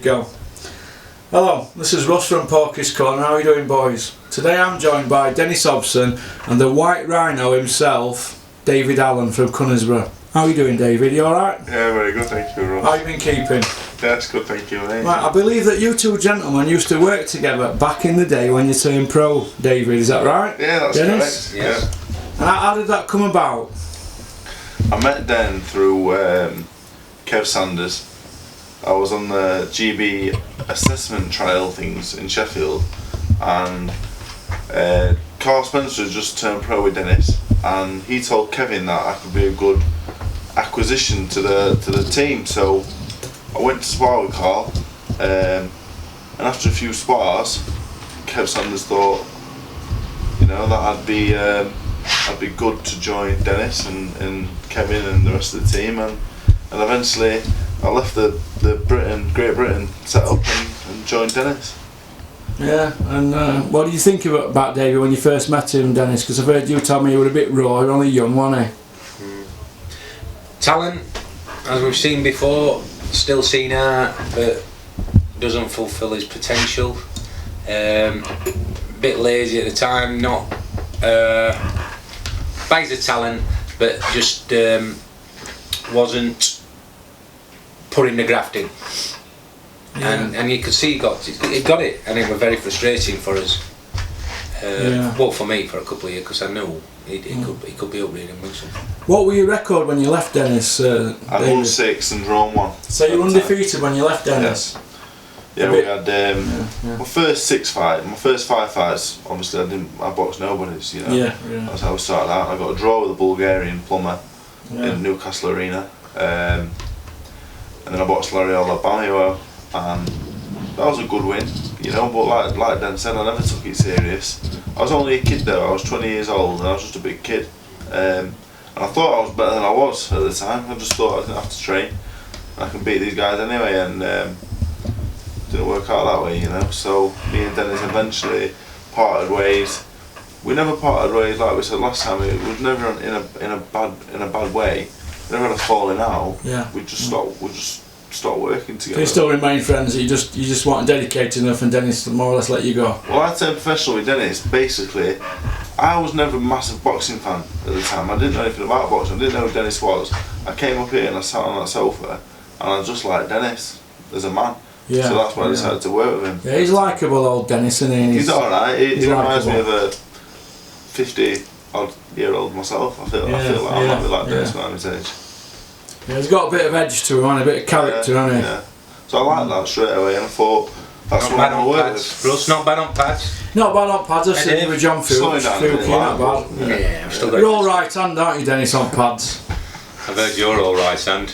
Go. Hello, this is Russ from Porky's Corner. How are you doing, boys? Today I'm joined by Dennis Hobson and the White Rhino himself, David Allen from Knutsborough. How are you doing, David? You alright? Yeah, very good, thank you, Russ. How have you been keeping? Yeah, it's good, thank you, mate. Right, I believe that you two gentlemen used to work together back in the day when you turned pro, David, is that right? Yeah, that's Dennis? correct. Yeah. And how did that come about? I met Den through Kev Sanders. I was on the GB assessment trial things in Sheffield, and Carl Spencer had just turned pro with Dennis, and he told Kevin that I could be a good acquisition to the team. So I went to spar with Carl, and after a few spars, Kev Sanders thought, you know, that I'd be good to join Dennis and Kevin and the rest of the team, and eventually I left the Great Britain set up and joined Dennis. Yeah, and what do you think about David when you first met him, Dennis? Because I've heard you tell me you were a bit raw, you were only young, wasn't he? Talent, as we've seen before, still seen art, but doesn't fulfil his potential. Bit lazy at the time, not bags of talent, but just wasn't putting the graft in. Yeah. And you could see he got it, and it was very frustrating for us. Well, for me, for a couple of years, because I knew he could be up there and win something. What were your record when you left, Dennis? I won 6 and drawn 1. So you were undefeated when you left, Dennis? Yes. Yeah, we had my first 6 fights. My first 5 fights, obviously, I boxed nobodies, you know. Yeah. That's how I started out. I got a draw with a Bulgarian plumber in Newcastle Arena. And then I boxed Lariola Bamio, and that was a good win, you know, but like Dan said, I never took it serious. I was only a kid though, I was 20 years old and I was just a big kid. And I thought I was better than I was at the time. I just thought I didn't have to train, I can beat these guys anyway, and didn't work out that way, you know. So me and Dennis eventually parted ways. We never parted ways like we said last time, it was never in a bad way. Never had a falling out. Yeah. We just stopped working together. You still remain friends. You just weren't dedicated enough, and Dennis more or less let you go. Well, I turned professional with Dennis. Basically, I was never a massive boxing fan at the time. I didn't know anything about boxing. I didn't know who Dennis was. I came up here and I sat on that sofa, and I just liked Dennis as a man. Yeah. So that's why I decided to work with him. Yeah, he's likeable, old Dennis, isn't he? He's alright. He reminds me of a 50-odd-year-old myself. I feel like I'm happy like Dennis at his age. Yeah, he's got a bit of edge to him, a bit of character, hasn't he? Yeah. So I liked that straight away, and I thought that's what I'm going to work with. Russ, not bad on pads. Not bad on pads. I've seen you with John Fields. Not bad. Yeah, I've still got. You're all right hand, aren't you, Dennis, on pads? I've heard you're all right hand.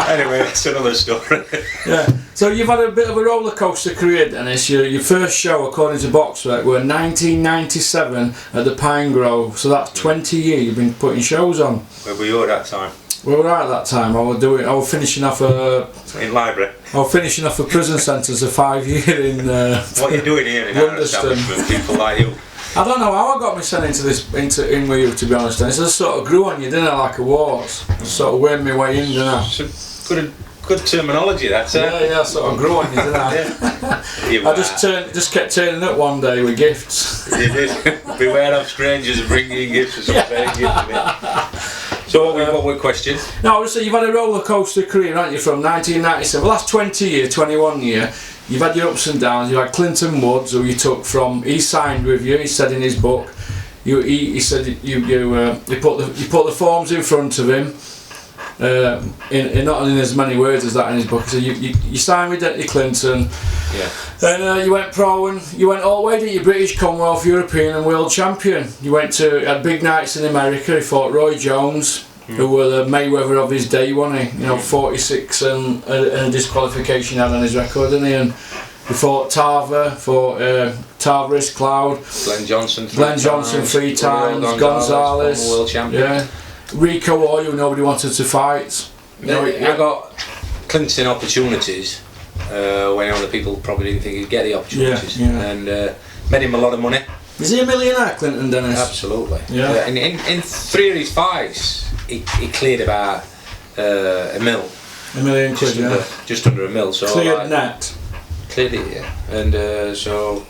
Anyway, that's another story. Yeah. So you've had a bit of a roller coaster career, Dennis. Your first show, according to Boxrec, were 1997 at the Pine Grove. So that's 20 years you've been putting shows on. Where were you at that time? We were out at that time. I was finishing off in library. I was finishing off a prison sentence of 5 years in. What are you doing here in our establishment? People like you. I don't know how I got me sent in with you, to be honest. Dennis. I just sort of grew on you, didn't I, like a horse? Sort of wormed my way in, didn't I? It's good terminology, that's it. Yeah, sort of grew on you, didn't I? I just kept turning up one day with gifts. You did. Beware of strangers bringing you gifts or something. So what were questions? No, I was saying you've had a roller coaster career, haven't you, from 1997. The last 20 years, 21 years. You've had your ups and downs. You had Clinton Woods, who you took from. He signed with you. He said in his book, he said you put the forms in front of him. In not in as many words as that in his book. So you signed with Eddie Clinton. Yeah. Then you went pro and you went all the way to your British, Commonwealth, European and World Champion. You had big nights in America. He fought Roy Jones, who were the Mayweather of his day, wasn't he? You know, 46 and a disqualification had on his record, didn't he? And he fought Tavares, Cloud, Glenn Johnson 3 times, Gonzalez, world champion. Yeah. Rico Oy, who nobody wanted to fight. I got Clinton opportunities when other people probably didn't think he'd get the opportunities, and made him a lot of money. Is he a millionaire, Clinton, Dennis? Absolutely. Yeah. In 3 of his fights, he cleared about $1 million. 1 million quid, just under a mil. So cleared net. Cleared it, yeah. And so,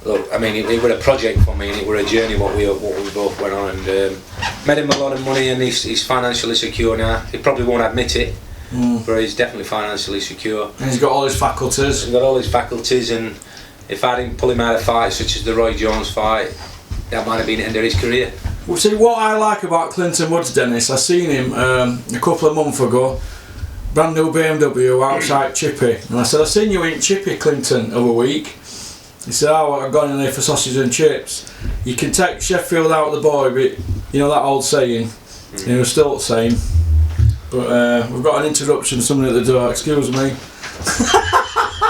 look, I mean, it was a project for me, and it was a journey what we both went on, and made him a lot of money, and he's financially secure now. He probably won't admit it, but he's definitely financially secure. And he's got all his faculties. He's got all his faculties, and if I didn't pull him out of fights such as the Roy Jones fight, that might have been the end of his career. Well, see, what I like about Clinton Woods, Dennis, I seen him a couple of months ago, brand new BMW outside Chippy, and I said, I seen you in Chippy, Clinton, the other week. He said, oh, I've gone in there for sausage and chips. You can take Sheffield out of the boy, but you know that old saying, he was still the same. But we've got an interruption, somebody at the door, excuse me.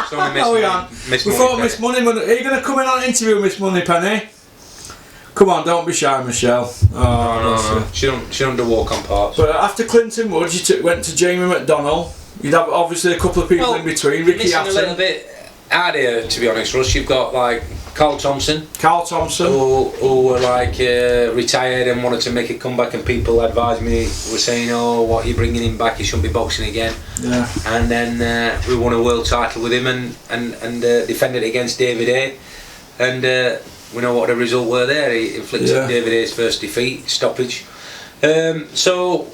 Oh, yeah. We thought Miss Money, are you going to come in on an interview, Miss Moneypenny? Come on, don't be shy, Michelle. Oh, no. She don't do walk on parts. But after Clinton Woods, you went to Jamie McDonnell. You'd have obviously a couple of people in between. Ricky Hatton. A little bit out here, to be honest, Russ. You've got like Carl Thompson, who were like retired and wanted to make a comeback, and people advised me, were saying, "Oh, what are you bringing him back? He shouldn't be boxing again." Yeah. And then we won a world title with him, and defended it against David A. And we know what the result were there. He inflicted David A's first defeat, stoppage. So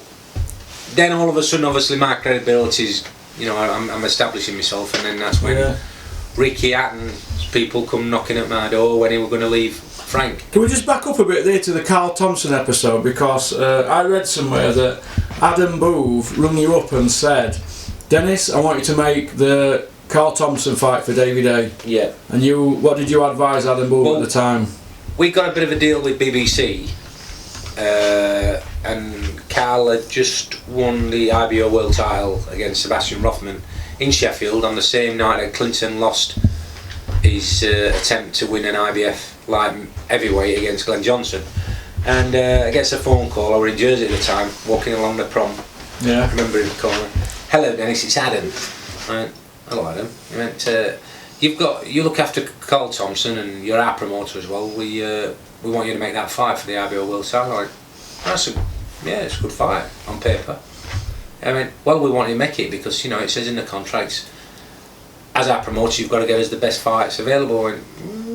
then all of a sudden, obviously, my credibility is, you know, I'm establishing myself, and then that's when Ricky Hatton's people come knocking at my door when he were going to leave Frank. Can we just back up a bit there to the Carl Thompson episode, because I read somewhere that Adam Booth rung you up and said, Dennis, I want you to make the Carl Thompson fight for David A. Yeah. And what did you advise Adam Booth at the time? We got a bit of a deal with BBC, and Carl had just won the IBO world title against Sebastian Rothman in Sheffield on the same night that Clinton lost his attempt to win an IBF light heavyweight against Glenn Johnson. And I gets a phone call. I was in Jersey at the time, walking along the prom. Yeah. I remember him calling. Hello, Dennis, it's Adam. I went, hello, Adam. He went, you look after Carl Thompson, and you're our promoter as well. We want you to make that fight for the IBO world title. I went, it's a good fight on paper. I mean, well, we want you to make it because, you know, it says in the contracts, as our promoter, you've got to get us the best fights available. And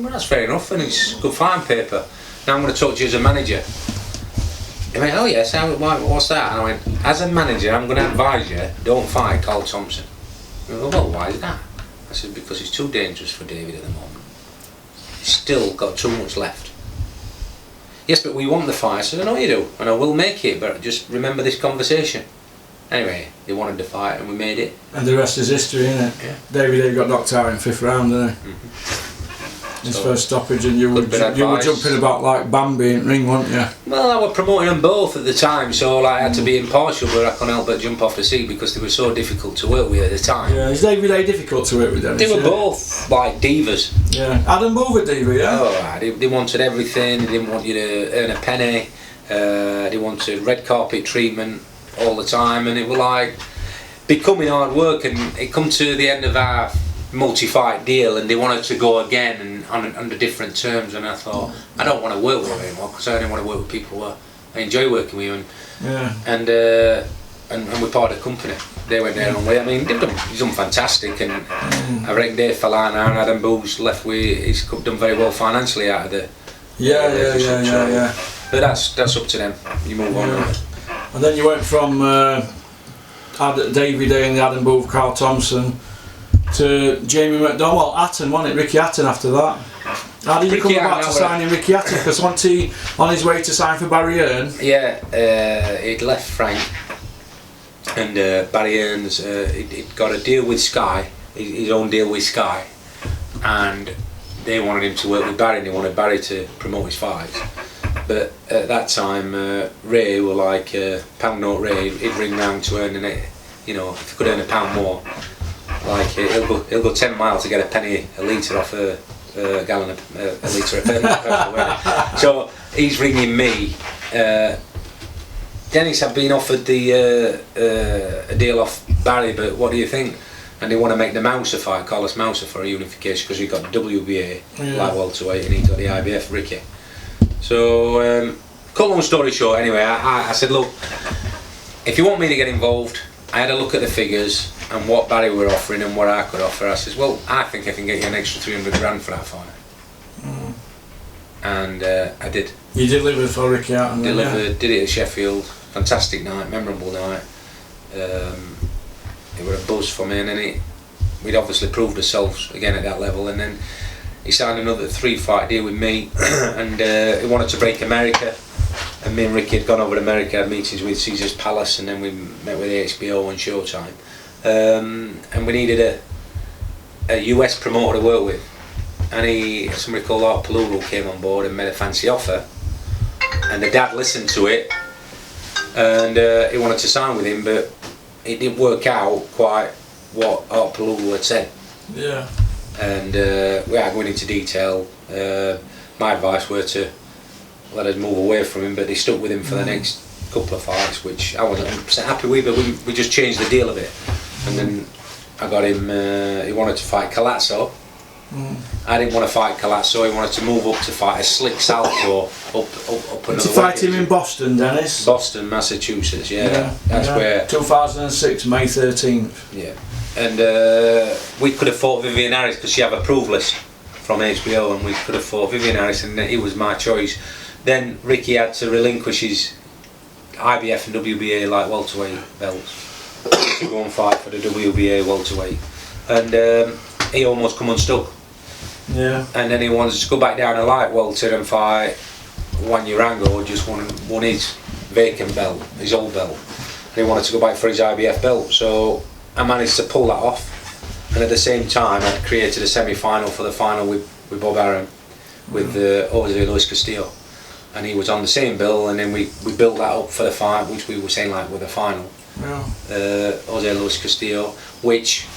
well, that's fair enough, and it's a good fight on paper. Now I'm going to talk to you as a manager. He went, oh yes, what's that? And I went, as a manager, I'm going to advise you, don't fight Carl Thompson. He went, well, why is that? I said, because it's too dangerous for David at the moment. He's still got too much left. Yes, but we want the fight. I said, I know you do, and I will make it, but just remember this conversation. Anyway, they wanted the fight, and we made it. And the rest is history, isn't it? Yeah. David A got knocked out in 5th round, didn't he? His first stoppage, and you were jumping about like Bambi in ring, weren't you? Well, I was promoting them both at the time, so I had to be impartial, but I couldn't help but jump off the seat because they were so difficult to work with at the time. Yeah, is David A difficult to work with, Dennis? They were both like divas. Yeah, Adam Booth a diva, yeah? Oh, they wanted everything. They didn't want you to earn a penny. They wanted red carpet treatment all the time, and it was like becoming hard work, and it come to the end of our multi-fight deal, and they wanted to go again and under different terms, and I thought, I don't want to work with them anymore because I only want to work with people who I enjoy working with, and we're part of the company. They went their own way. I mean, he's done fantastic, and I reckon Dave Fallon and Adam Booth's left with, he's done very well financially out of the yeah. But that's up to them. You move on. And then you went from David A and the Adam Booth, Carl Thompson, to Jamie McDonnell, Hatton, wasn't it? Ricky Hatton after that. How did you come about to signing Ricky Hatton? Because wasn't he on his way to sign for Barry Hearn? Yeah, he'd left Frank, and Barry Hearn's he'd got a deal with Sky, his own deal with Sky, and they wanted him to work with Barry, and they wanted Barry to promote his fights. But at that time, Ray were like pound note Ray. He'd ring round to earn it. You know, if he could earn £1 more, like he'll go 10 miles to get a penny a litre off a gallon a litre of petrol. So he's ringing me. Dennis, I've been offered a deal off Barry, but what do you think? And they want to make the Mouser fight, Carlos Mouser, for a unification because he got WBA light welterweight and he got the IBF Ricky. So, cut long story short, anyway, I said, look, if you want me to get involved, I had a look at the figures and what Barry were offering and what I could offer. I says, well, I think I can get you an extra 300 grand for that fight. And I did. You delivered for Ricky Hatton? Delivered, did it at Sheffield. Fantastic night, memorable night. It was a buzz for me, and then we'd obviously proved ourselves again at that level, and then he signed another 3-fight deal with me, and he wanted to break America, and me and Ricky had gone over to America, had meetings with Caesar's Palace, and then we met with HBO and Showtime, and we needed a US promoter to work with, and somebody called Art Palulu came on board and made a fancy offer, and the dad listened to it, and he wanted to sign with him, but it didn't work out quite what Art Palulu had said. Yeah. And without going into detail, my advice were to let us move away from him, but they stuck with him for the next couple of fights, which I wasn't 100% happy with, but we just changed the deal a bit. And then I got him, he wanted to fight Calazzo. I didn't want to fight Calazzo, he wanted to move up to fight a slick southpaw up another Did you fight him in Boston, Dennis? Boston, Massachusetts, that's where... 2006, May 13th. Yeah. And we could have fought Vivian Harris because she had a proof list from HBO, and we could have fought Vivian Harris, and it was my choice. Then Ricky had to relinquish his IBF and WBA light welterweight belts to go and fight for the WBA welterweight, and he almost come unstuck. Yeah. And then he wanted to go back down to light welter and fight Juan Urango, just won his vacant belt, his old belt. And he wanted to go back for his IBF belt, so I managed to pull that off. And at the same time, I created a semi-final for the final with Bob Arum, with Jose Luis Castillo. And he was on the same bill, and then we built that up for the fight, which we were saying like with the final. Yeah. Jose Luis Castillo, which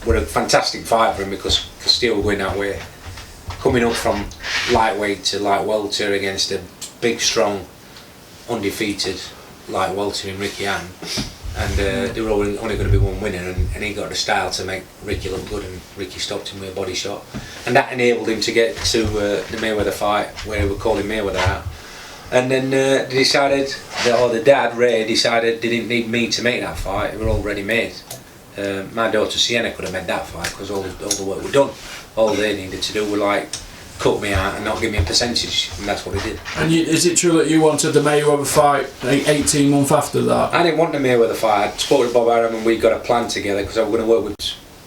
were a fantastic fight for him because Castillo going that way, coming up from lightweight to light welter against a big, strong, undefeated light welter in Ricky Hatton, and there were only going to be one winner, and he got the style to make Ricky look good, and Ricky stopped him with a body shot, and that enabled him to get to the Mayweather fight where he would call him Mayweather out. And then they decided, the dad Ray decided they didn't need me to make that fight; it were already made. My daughter Sienna could have made that fight because all the work was done. All they needed to do was like cut me out and not give me a percentage, and that's what they did. And is it true that you wanted the Mayweather fight 18 months after that? I didn't want the Mayweather fight. I spoke to Bob Arum and we got a plan together because I was going to work with,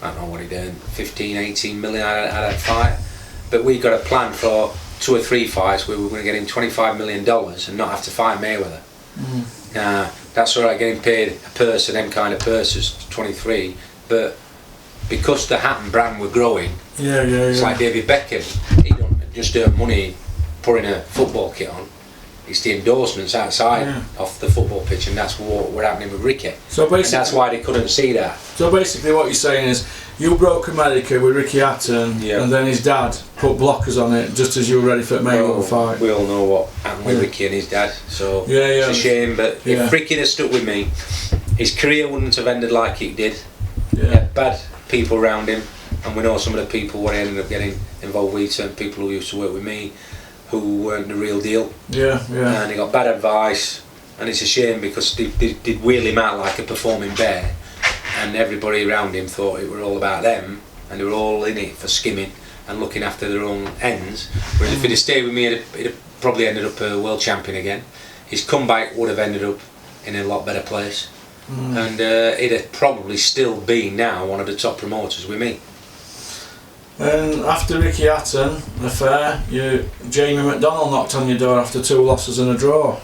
I don't know what he did, 15, 18 million at that fight, but we got a plan for 2 or 3 fights where we were going to get him $25 million and not have to fight Mayweather. That's alright, getting paid a purse, and them kind of purses, 23, but because the Hatton brand were growing, it's like David Beckham, he don't just earn money putting a football kit on, it's the endorsements outside of the football pitch, and that's what were happening with Ricky. So basically, and that's why they couldn't see that. So basically what you're saying is, you broke America with Ricky Hatton, and then his dad put blockers on it just as you were ready for the Mayweather fight. We all know what happened with Ricky and his dad, so it's a shame, but if Ricky had stuck with me, his career wouldn't have ended like it did. He had bad people around him, and we know some of the people what he ended up getting involved with, certain people who used to work with me who weren't the real deal. And he got bad advice, and it's a shame because they'd wheel him out like a performing bear, and everybody around him thought it were all about them, and they were all in it for skimming and looking after their own ends. Whereas if he'd have stayed with me, he'd have probably ended up a world champion again. His comeback would have ended up in a lot better place, and he'd have probably still been now one of the top promoters with me. And after Ricky Hatton affair, Jamie McDonnell knocked on your door after 2 losses and a draw.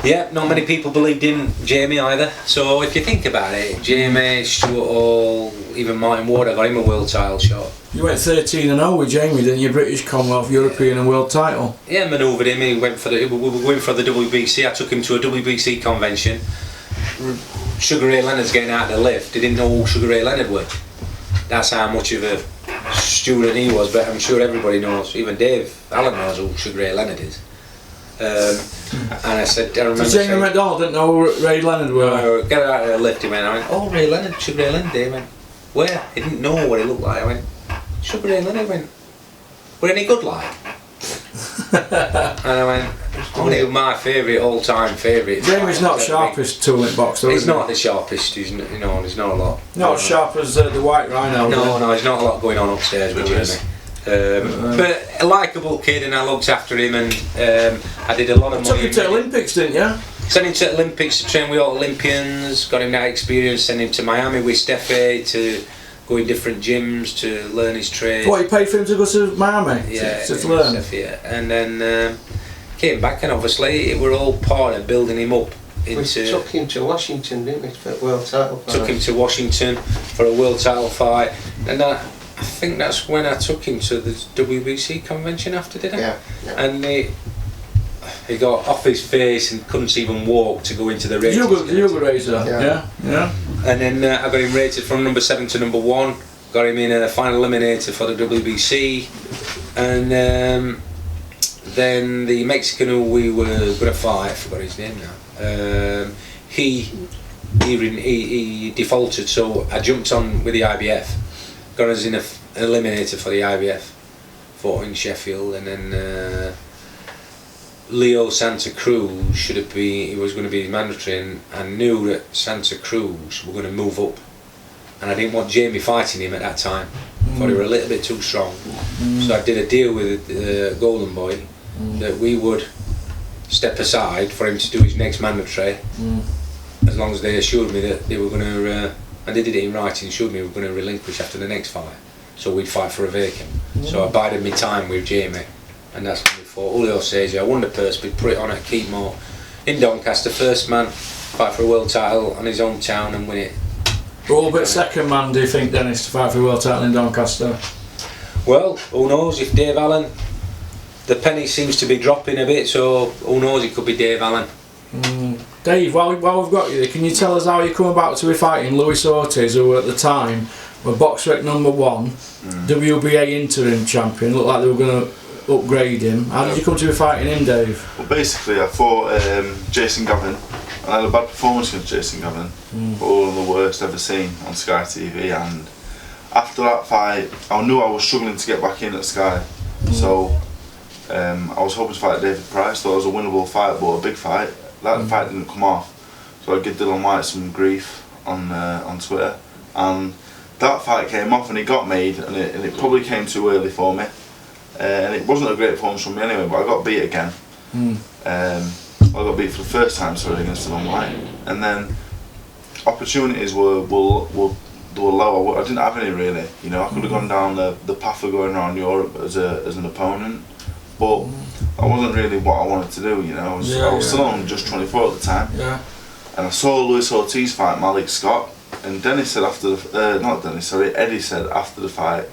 Yeah, not many people believed in Jamie either. So if you think about it, Jamie, Stuart Hall, even Martin Ward, I got him a world title shot. You went 13-0 with Jamie, didn't you? British, Commonwealth, European and world title. Yeah, manoeuvred him. We were going for the WBC. I took him to a WBC convention. Sugar Ray Leonard's getting out of the lift. They didn't know who Sugar Ray Leonard was. That's how much of a student he was, but I'm sure everybody knows, even Dave Allen knows who Sugar Ray Leonard is. And I said, I remember so Jamie McDonnell didn't know who Ray Leonard were? Get out of the lift, he went, I went, oh, Ray Leonard, Sugar Ray Leonard. He went, where? He didn't know what he looked like. I went, Sugar Ray Leonard. Went, were any good like? And I went, only my favourite, all-time favourite. Jamie's not sharpest tool in box though. He's not the sharpest, he's there's not a lot. Not as sharp as the White Rhino. No, there's not a lot going on upstairs with Jamie. But a likeable kid, and I looked after him, and I did a lot of money. Took him to Olympics, didn't you? Sent him to Olympics to train with all Olympians, got him that experience, sent him to Miami with Steffi to go in different gyms to learn his trade. What, you paid for him to go to Miami? Yeah, to learn? Steffi, yeah. And then came back, and obviously it were all part of building him up. We took him to Washington, didn't we, for a world title fight? Took him to Washington for a world title fight, and I think that's when I took him to the WBC convention after, did I? Yeah. And he got off his face and couldn't even walk to go into the race. The yoga razor. Yeah. And then I got him rated from number 7 to number 1. Got him in a final eliminator for the WBC, and then the Mexican who we were going to fight, I forgot his name now. He defaulted, so I jumped on with the IBF. Got us in an eliminator for the IBF. Fought in Sheffield, and then Leo Santa Cruz he was going to be mandatory, and I knew that Santa Cruz were going to move up, and I didn't want Jamie fighting him at that time. Thought he were a little bit too strong. So I did a deal with Golden Boy that we would step aside for him to do his next mandatory, as long as they assured me that they were going to, and they did it in writing, assured me we were going to relinquish after the next fight, so we'd fight for a vacant. So I bided my time with Jamie, and that's when we fought Julio Cesar. I won the purse bid, put it on at Keatmore in Doncaster, first man fight for a world title on his hometown and win it. Well, but second man, do you think, Dennis, to fight for a world title in Doncaster? Well, who knows, if Dave Allen, the penny seems to be dropping a bit, so who knows, it could be Dave Allen. Dave, while we've got you there, can you tell us how you come about to be fighting Luis Ortiz, who at the time were box rec number 1, WBA interim champion, looked like they were going to upgrade him. How did you come to be fighting him, Dave? Well, basically I fought Jason Gavin, and I had a bad performance against Jason Gavin, one of the worst ever seen on Sky TV, and after that fight I knew I was struggling to get back in at Sky, so I was hoping to fight David Price. Thought it was a winnable fight, but a big fight. That fight didn't come off, so I gave Dylan White some grief on Twitter, and that fight came off and it got made, and it probably came too early for me, and it wasn't a great performance from me anyway, but I got beat again. I got beat for the first time, against Dylan White, and then opportunities were low. I didn't have any really, you know. I could have gone down the path of going around Europe as an opponent, but I wasn't really what I wanted to do, you know. I was still on just 24 at the time, and I saw Luis Ortiz fight Malik Scott, and Eddie said after the fight,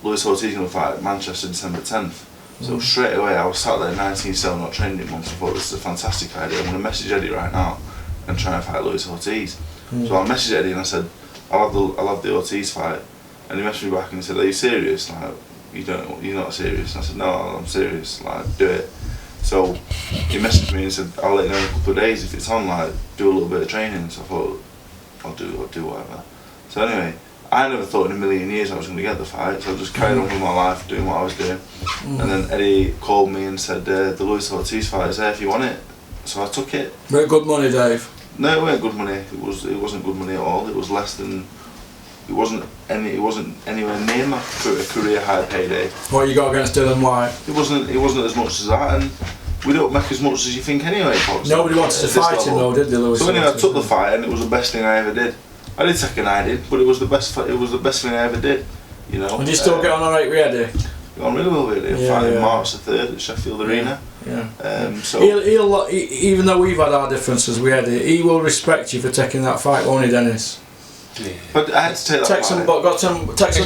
Luis Ortiz going to fight at Manchester December 10th. So straight away I was sat there 19 stone, not trained in months. I thought this is a fantastic idea. I'm going to message Eddie right now and try and fight Luis Ortiz. So I messaged Eddie and I said, I'll have the Ortiz fight, and he messaged me back and he said, are you serious? Like, you're not serious? And I said, no, I'm serious, like, do it. So he messaged me and said, I'll let you know in a couple of days if it's on, like, do a little bit of training. So I thought, I'll do whatever. So anyway, I never thought in a million years I was going to get the fight, so I just carried on with my life, doing what I was doing. And then Eddie called me and said, the Luis Ortiz fight is there if you want it. So I took it. Very good money, Dave. No, it weren't good money. It wasn't good money at all. It was less than. It wasn't anywhere near my career high payday. What you got against Dylan White? It wasn't as much as that, and we don't make as much as you think anyway. Pops, nobody wanted to fight him though, did they, Lewis? So anyway, I took the fight, and it was the best thing I ever did. I did take an I did, but it was the best. It was the best thing I ever did. You know. And you still get on alright with Eddie? Got on really well with Eddie. Fighting March the 3rd at Sheffield Arena. Yeah. So he'll even though we've had our differences with Eddie, he will respect you for taking that fight, won't he, Dennis? Yeah. But I had to take that fight. Some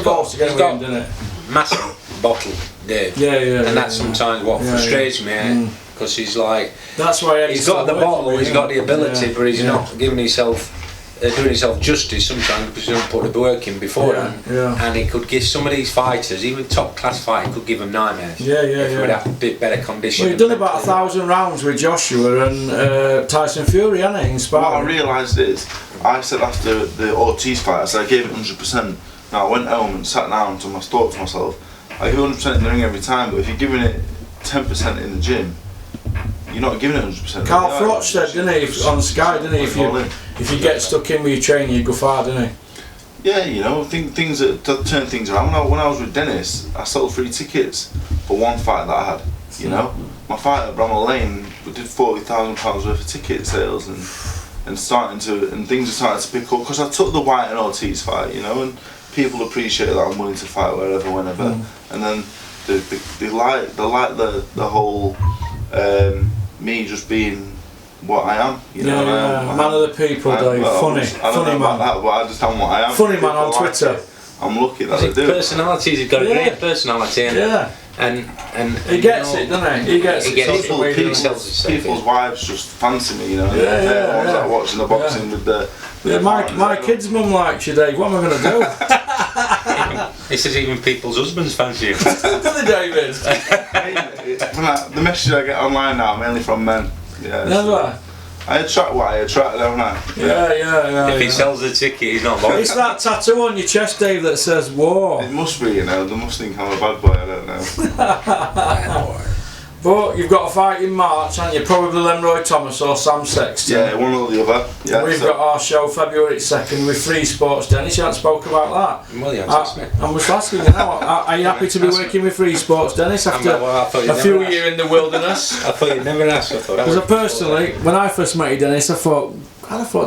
balls to get with him, didn't it? Massive bottle, Dave. Yeah. And that's sometimes what frustrates me, because he's like, that's why Eddie's he's got the bottle, he's got the ability, but he's not giving himself. Doing himself justice sometimes because he don't put the work in before and he could give some of these fighters, even top class fighting, could give them nightmares. If he would have a bit better condition. Well, he's done about 1,000 rounds with Joshua and Tyson Fury, hasn't he? What I realised is, I said after the Ortiz fight, I said I gave it 100%. Now I went home and sat down and thought to myself, I give 100% in the ring every time, but if you're giving it 10% in the gym, you're not giving it 100%. Carl Froch said, didn't he, on Sky, didn't he, if you get stuck in with your training, you go far, didn't he? Yeah, you know, things that turn things around. When I was with Dennis, I sold 3 tickets for one fight that I had. You know, my fight at Bramall Lane, we did £40,000 worth of ticket sales, and things are starting to pick up because I took the White and Ortiz fight, you know, and people appreciate that I'm willing to fight wherever, whenever, and then they like the whole me just being what I am, you know. Man of the people, Dave. Funny man. That, but I just am what I am. Funny man on Twitter. I'm lucky that I do. Personalities, he's got a great personality, and he gets it, doesn't he? He gets it. People's wives just fancy me, you know. They're the ones that are watching the boxing with the. My kid's mum likes you, Dave. What am I going to do? He says even people's husbands fancy you. Doesn't he, David? The messages I get online now are mainly from men. Yeah. Never. I attract what I attract, don't I? Yeah. If he sells the ticket, he's not bothered. It's that tattoo on your chest, Dave, that says war. It must be, you know. They must think I'm a bad boy. I don't know. But you've got a fight in March, and you're probably Lemroy Thomas or Sam Sexton. Yeah, one or the other. Yeah, we've got our show February 2nd with Free Sports. Dennis, you haven't spoke about that. Well, you haven't asked me. I'm just asking you now. Are you happy to be working with Free Sports, Dennis, after a few years in the wilderness? I thought you'd never asked. Because personally, when I first met you, Dennis, I thought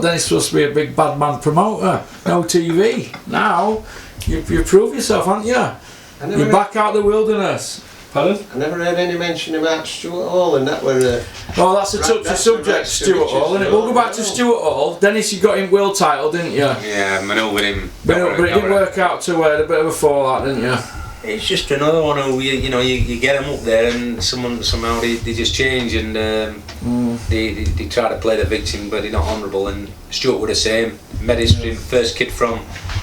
Dennis was supposed to be a big bad man promoter. No TV. Now, you've proved yourself, haven't you? You're back out the wilderness. Pardon? I never heard any mention about Stuart Hall, and that were. Oh, that's a touchy subject, Stuart Hall, isn't it? We'll go back to Stuart Hall. Dennis, you got him world title, didn't you? Yeah, manoeuvred him. But it didn't work out too well. A bit of a fallout, didn't you? It's just another one who you get him up there, and somehow they just change, and they try to play the victim, but they're not honourable. And Stuart were the same. Met his first kid from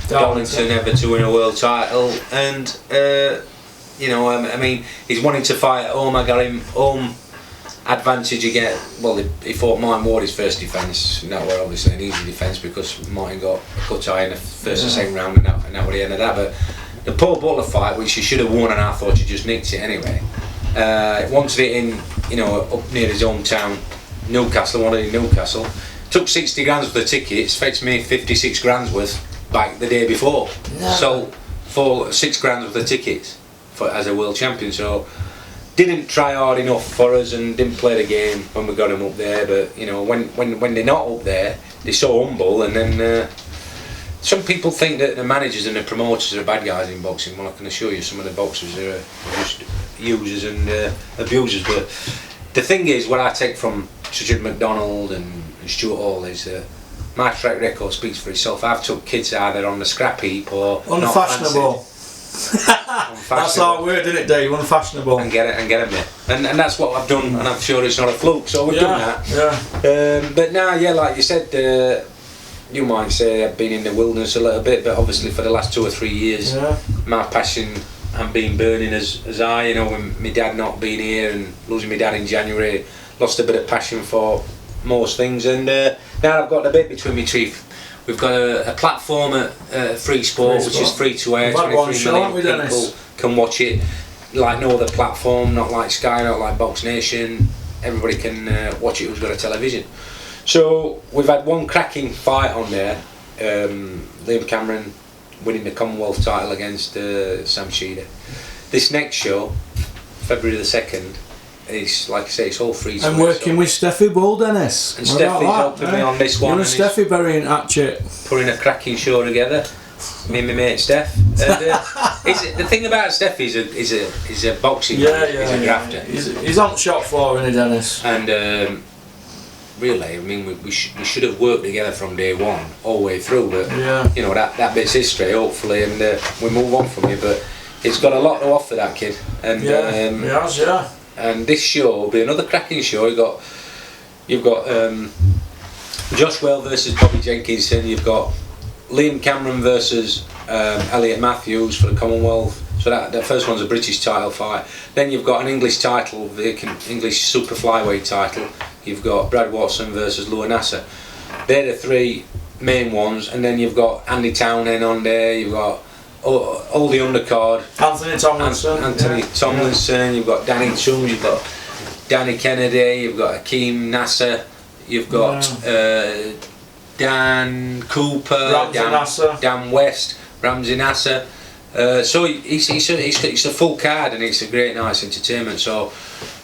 Darlington ever to win a world title, and. I mean, he's wanting to fight at home. I got him home advantage again. Well, he fought Martin Ward his first defence. And that were obviously an easy defence because Martin got a cut eye in the first or second round, and that was the end of that. But the Paul Butler fight, which he should have won, and I thought he just nicked it anyway. Wanted it in, up near his hometown, Newcastle. Wanted it in Newcastle. Took 60 grand for the tickets. Fetched me 56 grand worth back the day before. Yeah. So for 6 grand worth of tickets. As a world champion, so didn't try hard enough for us and didn't play the game when we got him up there. But when they're not up there, they're so humble. And then some people think that the managers and the promoters are bad guys in boxing. Well, I can assure you, some of the boxers are just users and abusers. But the thing is, what I take from Sir Judd McDonald and Stuart Hall is that my track record speaks for itself. I've took kids either on the scrap heap or unfashionable. That's our word, isn't it, Dave? Unfashionable. And get them there. And that's what I've done, and I'm sure it's not a fluke, so we've done that. Yeah. But now, like you said, you might say I've been in the wilderness a little bit, but obviously for the last 2 or 3 years, my passion and been burning as I, with my dad not being here and losing my dad in January, lost a bit of passion for most things, and now I've got the bit between my teeth. We've got a platform at Free Sport, which is free to air. 23 million people can watch it. Like no other platform, not like Sky, not like Box Nation. Everybody can watch it who's got a television. So we've had one cracking fight on there. Liam Cameron winning the Commonwealth title against Sam Sheeder. This next show, February the 2nd, it's like I say, it's all free. I'm working with Steffi Bull, Dennis. And Steffi's helping me on this one. You and Steffi burying hatchet. Putting a cracking show together. Me and my mate Steph. And, the thing about Steffi is a boxing man. He's a grafter. He's on the shop floor, isn't he, Dennis? And really, I mean, we should have worked together from day one, all the way through. But that bit's history, hopefully, and we move on from it. But it's got a lot to offer, that kid. And he has. And this show will be another cracking show. You've got Josh Whale versus Bobby Jenkinson. You've got Liam Cameron versus Elliot Matthews for the Commonwealth. So that first one's a British title fight. Then you've got an English title, the English super flyweight title. You've got Brad Watson versus Lua Nasser. They're the 3 main ones. And then you've got Andy Townend on there. You've got all the undercard. Anthony Tomlinson. Anthony Tomlinson. You've got Danny Chum. You've got Danny Kennedy. You've got Hakeem Nasser. You've got Dan Cooper. Dan West. Ramsey Nasser. So it's a full card, and it's a great, nice entertainment. So,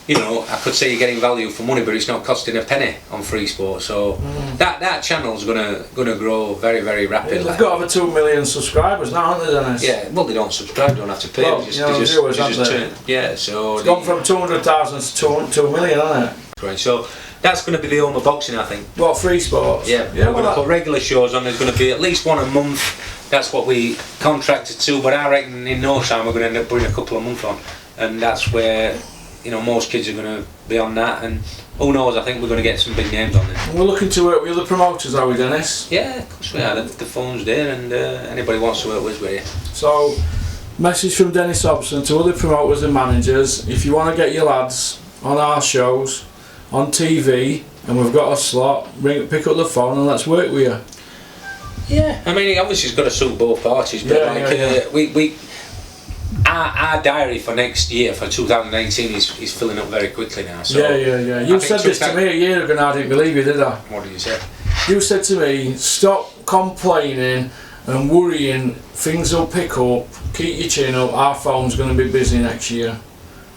you know, I could say you're getting value for money, but it's not costing a penny on Free Sport. So that channel's gonna grow very, very rapidly. They've got over 2 million subscribers now, haven't they, Dennis? Yeah, well, they don't subscribe, don't have to pay. Well, They just, you know, they just, viewers, they just haven't turn. Yeah, so It's gone from 200,000 to 2 million, hasn't it? right. So that's going to be the home of boxing, I think. What, Free Sports? Yeah, we're going to put regular shows on. There's going to be at least one a month. That's what we contracted to, but I reckon in no time we're going to end up putting a couple of months on, and that's where, you know, most kids are going to be on that, and who knows, I think we're going to get some big names on there. And we're looking to work with other promoters, are we, Dennis? Yeah, of course we are. The phone's there, and anybody wants to work with us, we're here. So, message from Dennis Hobson to other promoters and managers: if you want to get your lads on our shows, on TV, and we've got a slot, pick up the phone and let's work with you. Yeah, I mean, obviously it's got to suit both parties, but our diary for next year, for 2019, is filling up very quickly now. So yeah. You said this to me a year ago and I didn't believe you, did I? What did you say? You said to me, stop complaining and worrying, things will pick up, keep your chin up, our phone's going to be busy next year.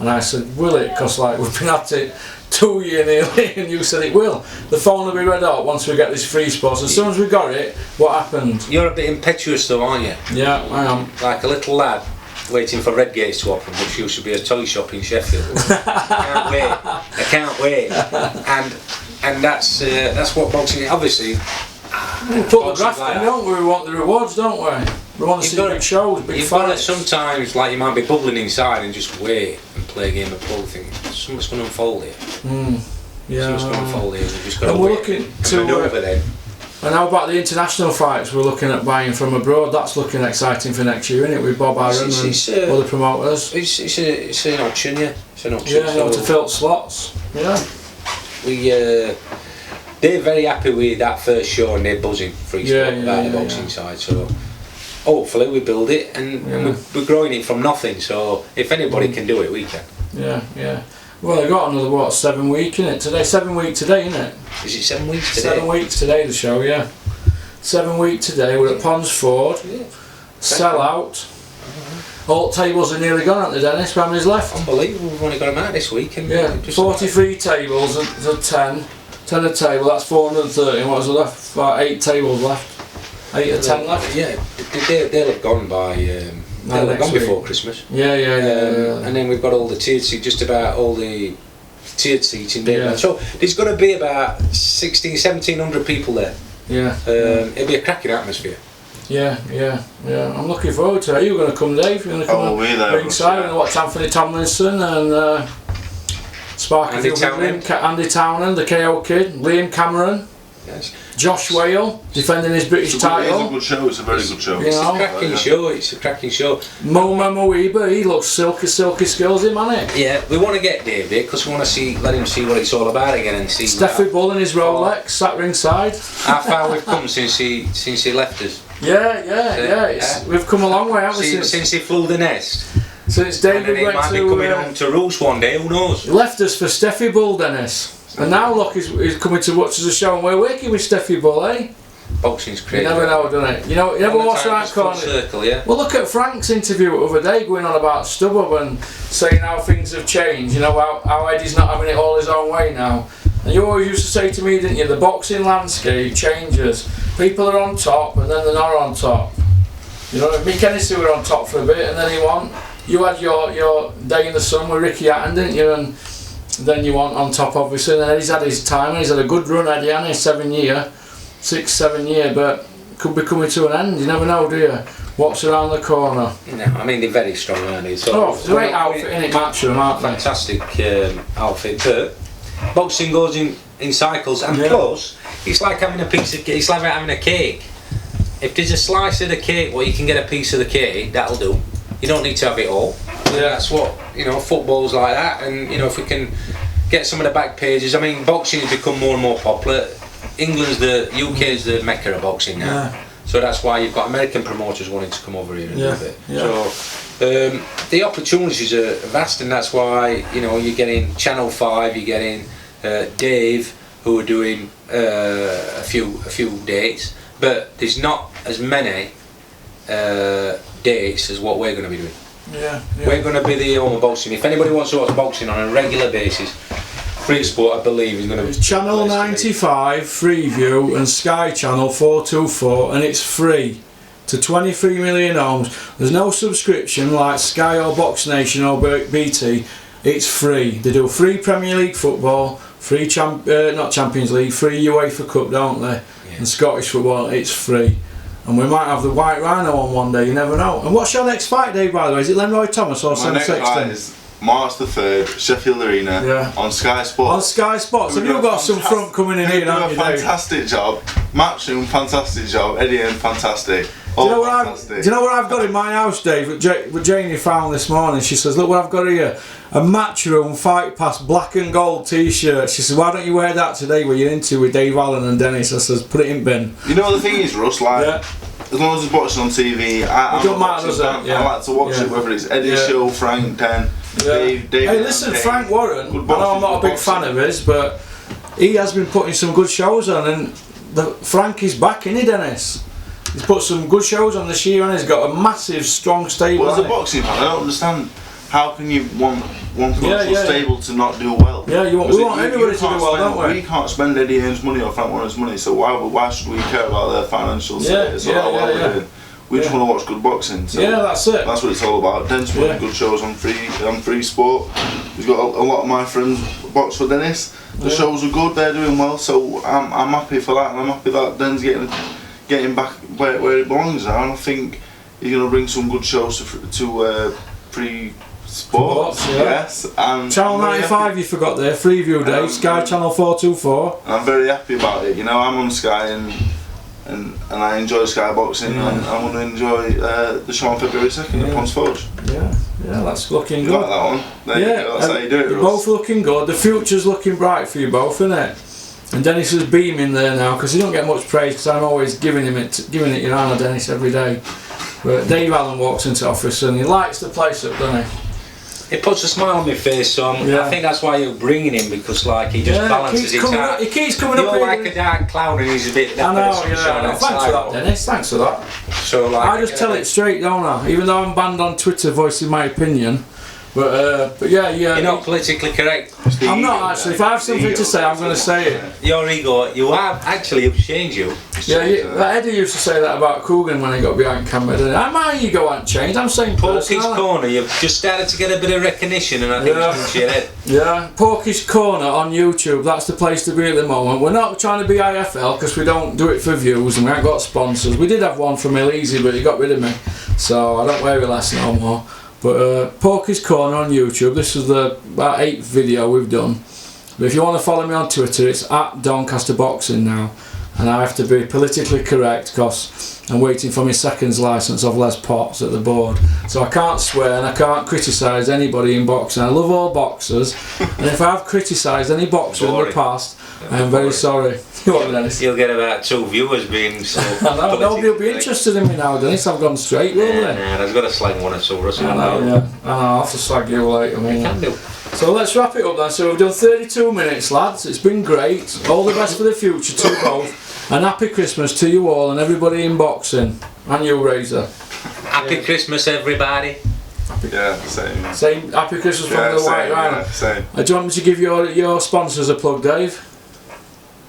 And I said, will it? Because like, we've been at it 2 years nearly, and you said it will. The phone will be red hot once we get this Free Sports. As soon as we got it, what happened? You're a bit impetuous though, aren't you? Yeah, I am. Like a little lad waiting for Redgate's to open, which used to be a toy shop in Sheffield. I can't wait. And that's what boxing is. Obviously, We put the graft in, don't we? We want the rewards, don't we? We want to see big shows, big you've got to fights. sometimes, like, you might be bubbling inside and just wait and play a game of pool. Think something's going to unfold here. Yeah. Something's going to unfold here. We've just got And to we're wait looking and to manoeuvre then. And how about the international fights we're looking at buying from abroad? That's looking exciting for next year, isn't it? With Bob Aaron and other promoters. It's an option, yeah. It's an option. Yeah, you know, to fill slots. Yeah. They're very happy with that first show and they're buzzing Free Sport about the boxing side. So hopefully we build it and we're growing it from nothing. So if anybody can do it, we can. Yeah. Well, they got another 7 week in it today. 7 week today, isn't it? Is it 7 weeks today? 7 weeks today, the show. Yeah. 7 week today. We're at Ponsford. Yeah. Sell out. All tables are nearly gone, aren't they, Dennis? How many's left? Unbelievable. We've only got them out this week. And 43 tables and 10. 10 a table. That's 430. What was left? About 8 tables left. 8 or 10 left. Yeah. They'll have gone by. They'll have gone before Christmas. Yeah. And then we've got all the tiered seats, just about all the tiered seats in there. Yeah. So there's going to be about 1,700 people there. Yeah. It'll be a cracking atmosphere. Yeah. I'm looking forward to it. Are you going to come, Dave? You're going to come ringside and watch Anthony Tomlinson and Sparky Andy Townend, the KO Kid, Liam Cameron. Yes. Josh Whale defending his British title. It's a good show. It's a very good show. It's a cracking show. It's a cracking show. Moma Moeba, he looks silky skills, him, hasn't he? Yeah, we want to get Dave there because we want to let him see what it's all about again and see. Steffi Bull in his Rolex, sat ringside. How far we've come since he left us. Yeah. We've come a long way, haven't we? Since he flew the nest. Since David and then he might be coming home to roost one day. Who knows? He left us for Steffi Bull, Dennis. And now look, he's coming to watch us a show and we're working with Steffi Bull, eh? Boxing's crazy. You never know, don't it? You never watch that corner. Circle, yeah. Well, look at Frank's interview the other day going on about StubHub and saying how things have changed, you know, how Eddie's not having it all his own way now. And you always used to say to me, didn't you, the boxing landscape changes. People are on top and then they're not on top. You know, Mick Hennessy were on top for a bit and then you had your day in the sun with Ricky Hatton, didn't you? And then you want on top, obviously. And then Eddie's had his time and he's had a good run, Eddie, hasn't he? 7 year, 6, 7 year, but could be coming to an end. You never know, do you? What's around the corner? No, I mean, they're very strong, aren't they? So it's a great outfit, innit, Matchroom, aren't they? Fantastic outfit, but boxing goes in cycles, and plus, it's like having a piece of cake. It's like having a cake. If there's a slice of the cake, well, you can get a piece of the cake, that'll do. You don't need to have it all. Yeah. That's what, football's like that, and if we can get some of the back pages. I mean, boxing has become more and more popular. UK's the mecca of boxing now. So that's why you've got American promoters wanting to come over here and do it. Yeah. So the opportunities are vast, and that's why you're getting Channel 5, you're getting Dave, who are doing a few dates, but there's not as many dates as what we're going to be doing. Yeah. We're going to be the home of boxing. If anybody wants to watch boxing on a regular basis, Free Sport, I believe, is going to be... It's Channel 95, Freeview, and Sky Channel 424, and it's free to 23 million homes. There's no subscription like Sky or Box Nation or BT. It's free. They do free Premier League football, free not Champions League, free UEFA Cup, don't they? Yeah. And Scottish football. It's free. And we might have the White Rhino on one day. You never know. And what's your next fight, Dave? By the way, is it Lenroy Thomas or Sam Sexton? My next fight is March the 3rd, Sheffield Arena, on Sky Sports. On Sky Sports. Have you got some front coming in here? Do a fantastic job. Matchroom, fantastic job. Eddie Hearn, fantastic. Do you know what I've got in my house, Dave? What Janie found this morning. She says, "Look what I've got here: a Matchroom Fight Pass black and gold T-shirt." She says, "Why don't you wear that today? What you're into with Dave Allen and Dennis?" I says, "Put it in bin." You know the thing is, Russ, like. As long as it's boxing on TV, I like to watch it, whether it's Eddie's show, Frank, Den, Dave. Hey, listen, Frank Warren, I know I'm not a big fan of his, but he has been putting some good shows on, and Frank is back, isn't he, Dennis? He's put some good shows on this year, and he's got a massive, strong stable. Well, as a boxing fan, I don't understand. How can you want promotional stable to not do well? Yeah, we want everybody to do well, don't we? We can't spend Eddie Hearn's money or Frank Warren's money, so why should we care about their financial status or how well they're doing? We just want to watch good boxing. So that's it. That's what it's all about. Dennis putting good shows on free sport. He's got a lot of my friends box for Dennis. The shows are good, they're doing well, so I'm happy for that, and I'm happy that Den's getting back where it belongs now, and I think he's going to bring some good shows to free sports, yes. And Channel 95 you forgot there, Freeview Day, Sky Channel 424. I'm very happy about it. I'm on Sky and I enjoy Sky Boxing, and I want to enjoy the show on February 2nd at Pons Forge. Yeah, that's looking good. You like that one? There you go, that's how you do it, They're both looking good. The future's looking bright for you both, isn't it? And Dennis is beaming there now, because he don't get much praise, because I'm always giving it your honour, Dennis, every day. But Dave Allen walks into office and he lights the place up, doesn't he? It puts a smile on my face, so I think that's why you're bringing him, because he just balances it out. He keeps coming up. You're like a dark cloud and he's a bit. I know, thanks for that, Dennis. Thanks for that. So I just tell it straight, don't I? Even though I'm banned on Twitter voicing my opinion. But You're not politically correct. I'm not actually. If I have something to say, I'm going to say it. Your ego, you have actually changed you. Eddie used to say that about Coogan when he got behind camera. My ego hasn't changed. I'm saying Porky's Corner. You've just started to get a bit of recognition, and I think it's into your head. Yeah, Porky's Corner on YouTube. That's the place to be at the moment. We're not trying to be IFL because we don't do it for views, and we haven't got sponsors. We did have one from Elise, but he got rid of me, so I don't wear it less no more. But Porky's Corner on YouTube, this is the about 8th video we've done. But if you want to follow me on Twitter, it's at Doncaster Boxing now. And I have to be politically correct because I'm waiting for my seconds licence of Les Potts at the board. So I can't swear and I can't criticise anybody in boxing. I love all boxers, and if I've criticised any boxer in the past, I am very sorry. You'll get about 2 viewers being so. I know, nobody will be interested in me now, Dennis. I've gone straight, will they? Nah, I've got to slag one or two. I know, I'll have to slag you later. You can do. So let's wrap it up then. So we've done 32 minutes, lads. It's been great. All the best for the future to both. And happy Christmas to you all and everybody in boxing. And you, Razor. Happy Christmas, everybody. Same. Happy Christmas from the White Rhino. Same. Do you want me to give your sponsors a plug, Dave?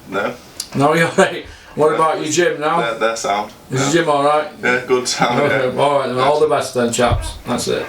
No. No, you're right. What about your gym now? They're sound. Is your gym alright? Yeah, good sound. Okay. Alright then, all the best then, chaps. That's it.